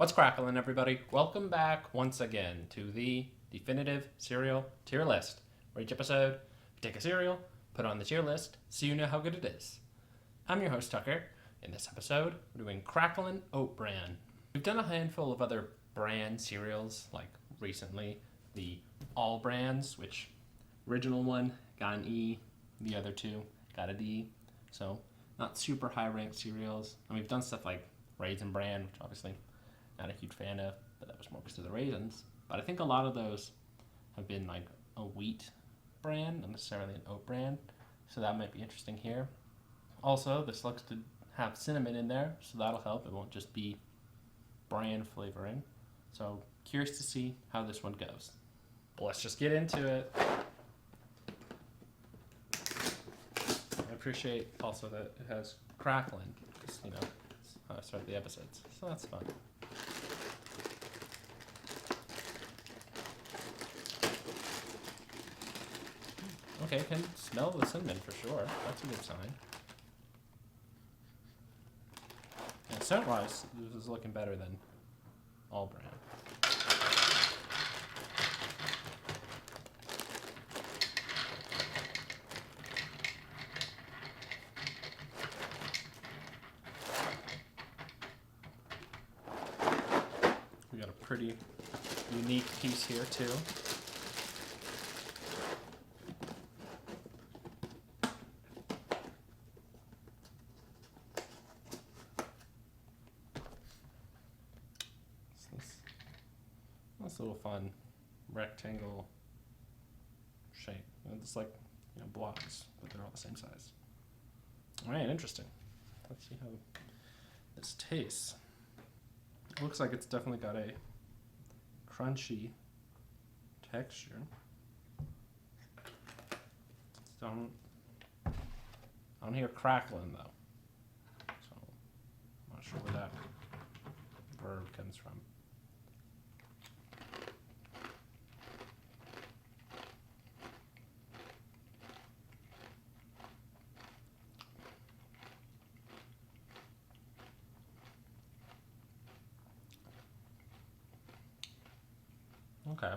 What's cracklin', everybody? Welcome back once again to the definitive cereal tier list, where each episode we take a cereal, put it on the tier list, so you know how good it is. I'm your host, Tucker. In this episode, we're doing Cracklin Oat Bran. We've done a handful of other bran cereals, like recently the All Brans, which original one got an E, the other two got a D, so not super high ranked cereals. And we've done stuff like Raisin Bran, which obviously not a huge fan of, but that was more because of the raisins. But I think a lot of those have been like a wheat brand, not necessarily an oat brand, so that might be interesting here. Also, this looks to have cinnamon in there, so that'll help. It won't just be bran flavoring. So curious to see how this one goes. But let's just get into it. I appreciate also that it has crackling, because, you know, it's how I start the episodes, so that's fun. Okay, can smell the cinnamon for sure. That's a good sign. And scent-wise, this is looking better than All Bran. We got a pretty unique piece here too. This little fun rectangle shape. It's like, you know, blocks, but they're all the same size. All right, interesting. Let's see how this tastes. It looks like it's definitely got a crunchy texture. Don't hear crackling though, so I'm not sure where that verb comes from. Okay.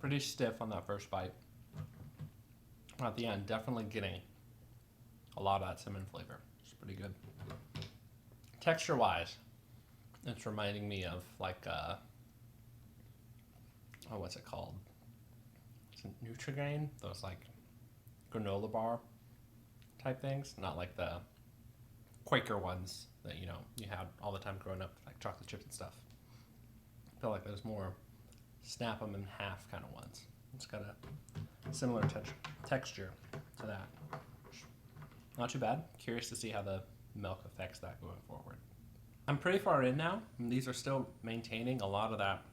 Pretty stiff on that first bite. At the end, definitely getting a lot of that cinnamon flavor. It's pretty good. Texture-wise, it's reminding me of like, what's it called? Is it Nutri-Grain? Those like granola bar type things. Not like the Quaker ones that, you know, you had all the time growing up, like chocolate chips and stuff. I feel like there's more snap them in half kind of ones. It's got a similar texture to that. Not too bad. Curious to see how the milk affects that going forward. I'm pretty far in now, and these are still maintaining a lot of that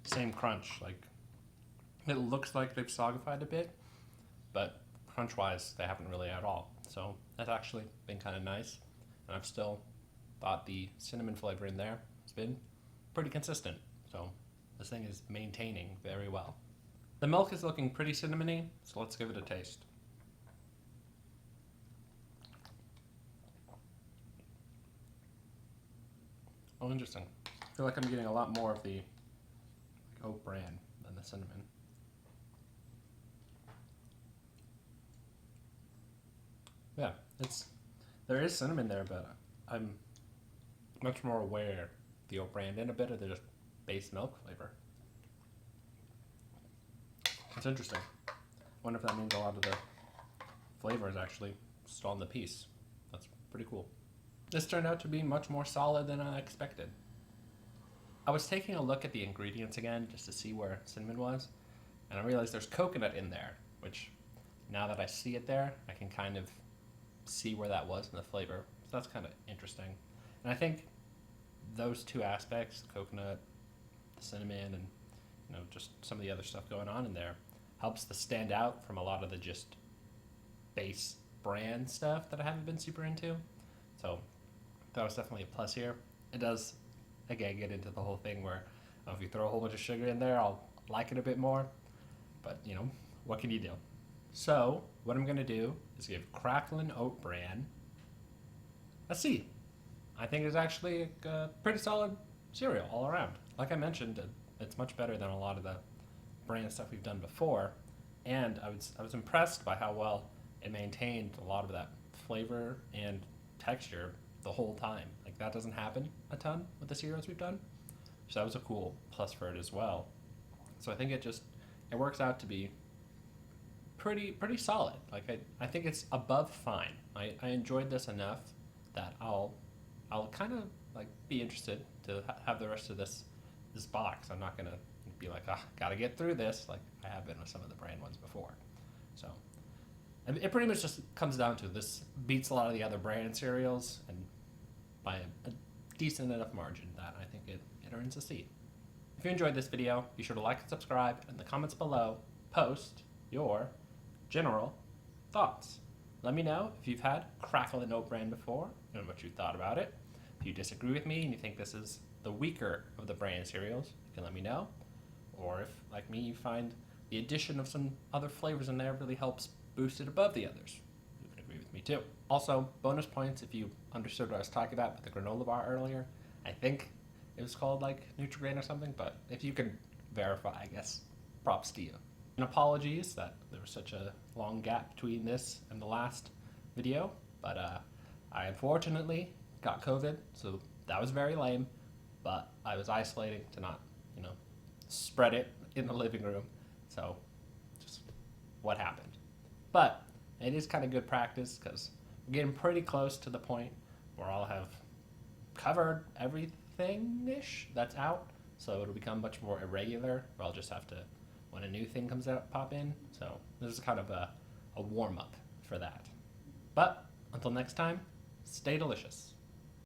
same crunch. Like, it looks like they've soggified a bit, but crunch-wise, they haven't really at all. So that's actually been kind of nice, and I've still thought the cinnamon flavor in there has been pretty consistent. So this thing is maintaining very well. The milk is looking pretty cinnamony, so let's give it a taste. Oh, interesting. I feel like I'm getting a lot more of the oat bran than the cinnamon. Yeah, there is cinnamon there, but I'm much more aware of the oat bran and a bit of the just base milk flavor. It's interesting. I wonder if that means a lot of the flavor is actually still in the piece. That's pretty cool. This turned out to be much more solid than I expected. I was taking a look at the ingredients again just to see where cinnamon was, and I realized there's coconut in there, which now that I see it there, I can kind of see where that was in the flavor. So that's kind of interesting. And I think those two aspects, coconut, the cinnamon, and, you know, just some of the other stuff going on in there, helps to stand out from a lot of the just base brand stuff that I haven't been super into. So that was definitely a plus here. It does, again, get into the whole thing where if you throw a whole bunch of sugar in there, I'll like it a bit more. But, you know, what can you do? So what I'm going to do is give Cracklin Oat Bran a C. I think it's actually a pretty solid cereal all around. Like I mentioned, it's much better than a lot of the brand stuff we've done before, and I was impressed by how well it maintained a lot of that flavor and texture the whole time. Like that doesn't happen a ton with the cereals we've done, so that was a cool plus for it as well. So I think it works out to be pretty solid. Like I think it's above fine. I enjoyed this enough that I'll kind of like be interested to have the rest of this box. I'm not gonna be like, gotta get through this like I have been with some of the brand ones before. So it pretty much just comes down to this beats a lot of the other brand cereals, and by a decent enough margin that I think it earns a seat. If you enjoyed this video, be sure to like and subscribe, and in the comments below, post your general thoughts. Let me know if you've had Cracklin Oat Bran before and what you thought about it. If you disagree with me and you think this is the weaker of the brand cereals, you can let me know. Or if, like me, you find the addition of some other flavors in there really helps boost it above the others, you can agree with me too. Also, bonus points if you understood what I was talking about with the granola bar earlier. I think it was called like Nutri-Grain or something, but if you can verify, I guess, props to you. And apologies that there was such a long gap between this and the last video, but I unfortunately got COVID, so that was very lame, but I was isolating to not, spread it in the living room, so just what happened. But it is kind of good practice because we're getting pretty close to the point where I'll have covered everything-ish that's out, so it'll become much more irregular, where I'll just have to, when a new thing comes out, pop in. So this is kind of a warm-up for that. But until next time, stay delicious.